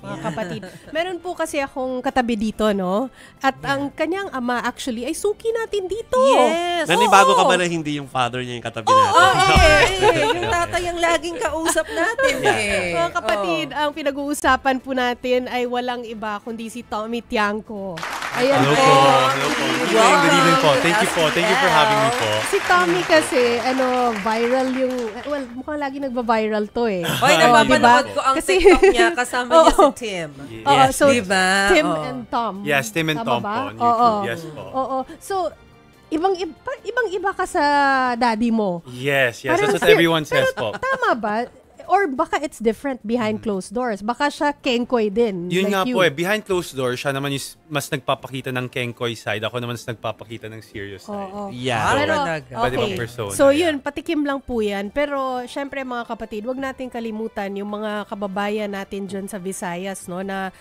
mga kapatid. Meron po kasi akong katabi dito, no? At ang kanyang ama actually ay suki natin dito. Yes! Nanibago ka ba na hindi yung father niya yung katabi natin? Yung tatay ang laging kausap natin Mga kapatid, ang pinag-uusapan po natin ay walang iba kundi si Tommy Tiangco. Ayan Hello po. po. Hello po. Good evening po. Thank you po. Thank you for having me po. Si Tommy kasi, viral yung, mukhang lagi nagba-viral to eh. Hoy, napapanood ko ang TikTok niya, kasama niya si Tim. Yes. So, Diba? Tim and Tom. Yes, Tim and Tama Tom ba? po on YouTube. Yes po. Oo. So, ibang-iba ka sa daddy mo. Yes, yes. Parang That's what everyone says po. Tama ba? Or baka it's different behind closed doors. Baka siya kengkoy din. Yun like nga you. po behind closed doors, siya naman yung mas nagpapakita ng kengkoy side. Ako naman mas nagpapakita ng serious side. Oo. Yeah. Pero, Iba't ibang persona. So yun, patikim lang po yan. Pero syempre mga kapatid, wag natin kalimutan yung mga kababayan natin dyan sa Visayas, no, na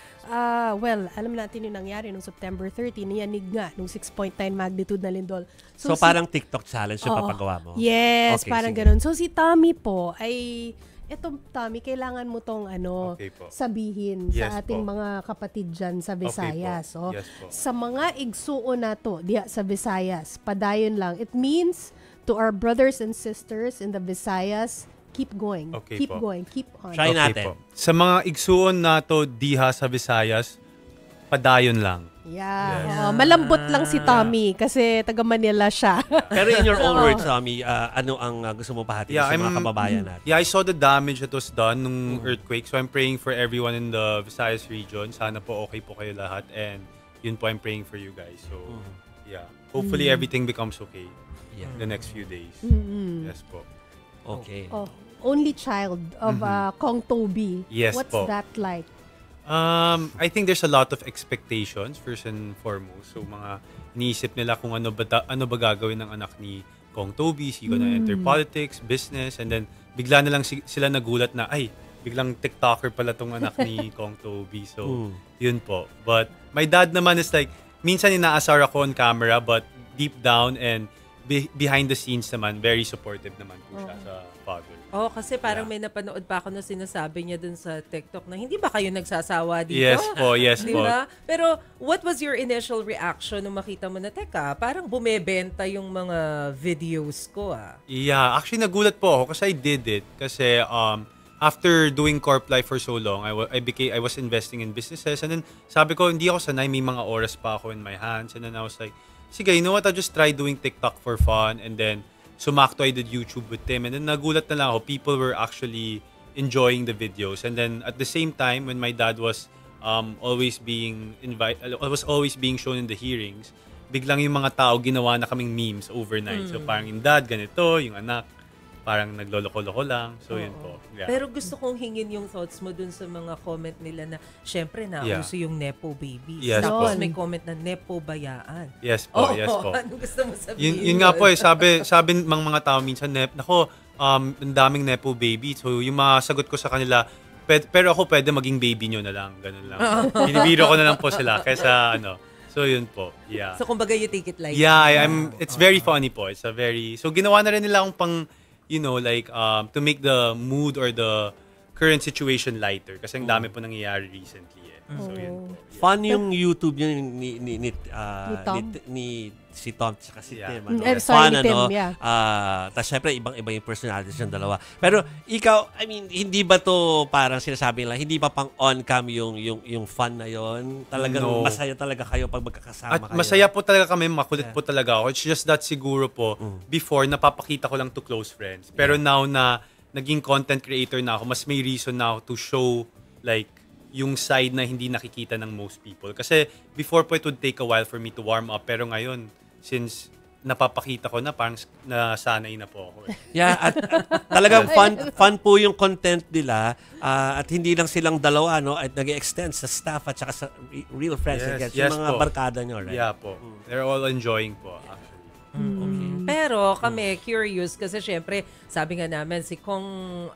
alam natin yung nangyari nung September 30, niyanig nga nung 6.9 magnitude na lindol. So parang TikTok challenge yung papagawa mo? Yes, Okay, parang sige. ganun. So si Tommy po ay Tommy, kailangan mo tong Okay po. sabihin Yes sa ating po. mga kapatid dyan sa Visayas. po. Yes po. Sa mga igsuon na to diya sa Visayas, padayon lang. It means to our brothers and sisters in the Visayas, keep going. Okay keep po. going. Keep on. Try natin. po. Sa mga igsuon nato diha sa Visayas, padayon lang. Yeah. Yes. Oo, malambot lang si Tommy kasi taga Manila siya. Pero in your own words, Tommy, ano ang gusto mo pahatiin sa mga kababayan natin? Yeah, I saw the damage that was done nung earthquake. So I'm praying for everyone in the Visayas region. Sana po okay po kayo lahat. And yun po, I'm praying for you guys. So, yeah. Hopefully everything becomes okay the next few days. Yes po. Okay. Only child of Kong Toby. Yes What's po. that like? I think there's a lot of expectations, first and foremost. So, mga iniisip nila kung ano ba gagawin ng anak ni Kong Toby. Is he gonna enter politics, business, and then bigla na lang sila nagulat na, ay, biglang TikToker pala tong anak ni Kong Toby. So, yun po. But my dad naman is like, minsan inaasar ako on camera, but deep down and behind the scenes naman, very supportive naman po siya sa father. Kasi parang may napanood pa ako na sinasabi niya dun sa TikTok na hindi ba kayo nagsasawa dito? Yes po, yes po. Diba? Pero what was your initial reaction nung makita mo na, teka, parang bumebenta yung mga videos ko Yeah, actually nagulat po ako kasi I did it. Kasi after doing corp life for so long, I was investing in businesses, and then sabi ko, hindi ako sanay, may mga oras pa ako in my hands, and then I was like, sige, you know what, I'll just try doing TikTok for fun, and then sumakto I did YouTube with Tim, and then nagulat na lang ako, people were actually enjoying the videos, and then at the same time, when my dad was always being shown in the hearings, biglang yung mga tao ginawa na kaming memes overnight. So parang yung dad ganito, yung anak parang nagloloko-loko lang. So yun po. Yeah. Pero gusto kong hingin yung thoughts mo dun sa mga comment nila na syempre nauso yung Nepo babies. Yes Tapos po. may comment na Nepo bayaan. Yes po, yes po. Ano gusto mo sabihin? Yun nga po sabi mga tao minsan, nako, ang daming Nepo baby. So yung mga sagot ko sa kanila, pero ako pwede maging baby nyo na lang. Ganun lang. Binibiro ko na lang po sila kaysa So yun po. Yeah. So kumbaga you take it like Yeah, it's very funny po. It's a very, so ginawa na rin nila akong pang, to make the mood or the current situation lighter. Kasi ang dami po nangyayari recently. So yun po. Fun yung YouTube yun ni si Tom at si Tim. Sorry, Fun, Tim, yeah. Tapos syempre, ibang-iba yung personalities ng dalawa. Pero ikaw, I mean, hindi ba to parang sinasabi lang, hindi ba pang on-cam yung fun na yon? Talagang masaya talaga kayo pag magkakasama At kayo? masaya po talaga kami, makulit po talaga ako. It's just that siguro po, before, napapakita ko lang to close friends. Pero now na naging content creator na ako, mas may reason now to show like yung side na hindi nakikita ng most people. Kasi before po, it would take a while for me to warm up. Pero ngayon, since napapakita ko na, parang nasanay na po ako. Yeah, at talagang fun po yung content nila at hindi lang silang dalawa, no? At nag-extend sa staff at saka sa real friends. Yes, yung mga po. barkada nyo, right? Yeah po. They're all enjoying po, actually. Okay. Pero kami curious kasi syempre sabi nga namin si Kong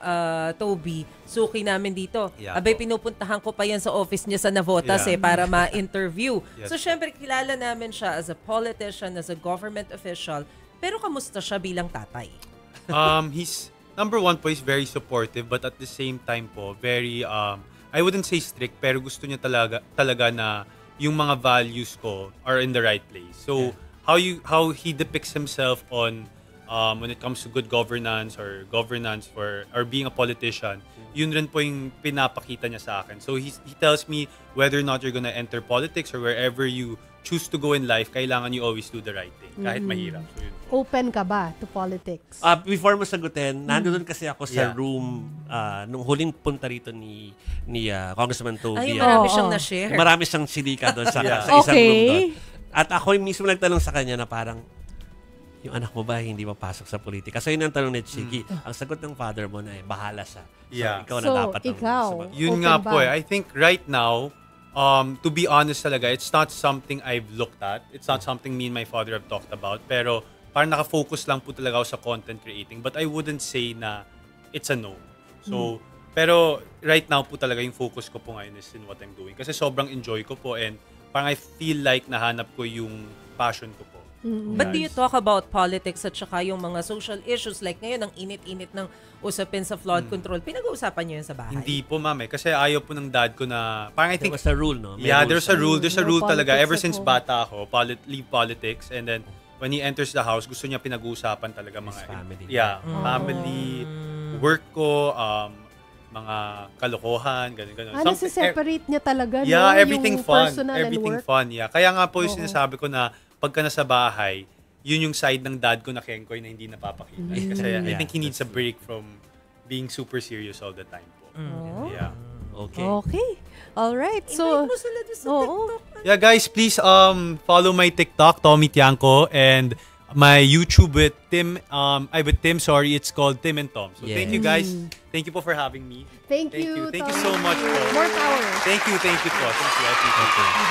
Toby suki namin dito. Yeah, Abay po. pinupuntahan ko pa yan sa office niya sa Navotas para ma-interview. Yes, So syempre kilala namin siya as a politician, as a government official. Pero kamusta siya bilang tatay? He's number one po, he's very supportive, but at the same time po, very I wouldn't say strict, pero gusto niya talaga na yung mga values ko are in the right place. So, how he depicts himself on when it comes to good governance or being a politician, yun rin po yung pinapakita niya sa akin. So he tells me whether or not you're gonna enter politics or wherever you choose to go in life, kailangan you always do the right thing, kahit mahirap. So, yun po. Open ka ba to politics? Before mo sagutin, nandoon kasi ako sa room nung huling punta rito ni Congressman Toby. Ay, marami siyang na-share. Marami siyang silika doon sa isang room doon. At ako mismo nagtanong sa kanya na parang, yung anak mo ba hindi mapasok sa politika? So yun ang tanong ni Chiki. Ang sagot ng father mo na bahala siya. So ikaw na dapat ang sumagot. Yun nga po I think right now, to be honest talaga, it's not something I've looked at. It's not something me and my father have talked about. Pero parang nakafocus lang po talaga ako sa content creating. But I wouldn't say na it's a no. So, pero right now po talaga yung focus ko po ngayon is in what I'm doing. Kasi sobrang enjoy ko po and parang I feel like nahanap ko yung passion ko po. But do you talk about politics at saka yung mga social issues like ngayon ang init-init ng usapin sa flood control? Pinag-uusapan niyo yun sa bahay? Hindi po, ma'am. Kasi ayaw po ng dad ko na parang I think There was a rule, no? there's a rule. There's a No rule talaga. politics Ever at since home. bata ako, leave politics. And then, when he enters the house, gusto niya pinag-uusapan talaga mga... family. Family, work ko, mga kalokohan, ganun. Nasa-separate niya talaga, Yeah, no? everything Yung fun. personal Everything and work. fun, yeah. Kaya nga po yung sinasabi ko na pagka nasa bahay, yun yung side ng dad ko na Kenkoy na hindi napapakita. Kasi I think he needs a break from being super serious all the time po. Yeah. Okay. Okay. All right. So, So, mo sila doon sa oo. TikTok. Yeah, guys, please follow my TikTok, Tommy Tiangco, and my YouTube with Tim. It's called Tim and Tom. So thank you guys. Thank you po for having me. Thank you Thank you Tommy. so much po. More power. Thank you po. Thank you. I appreciate it.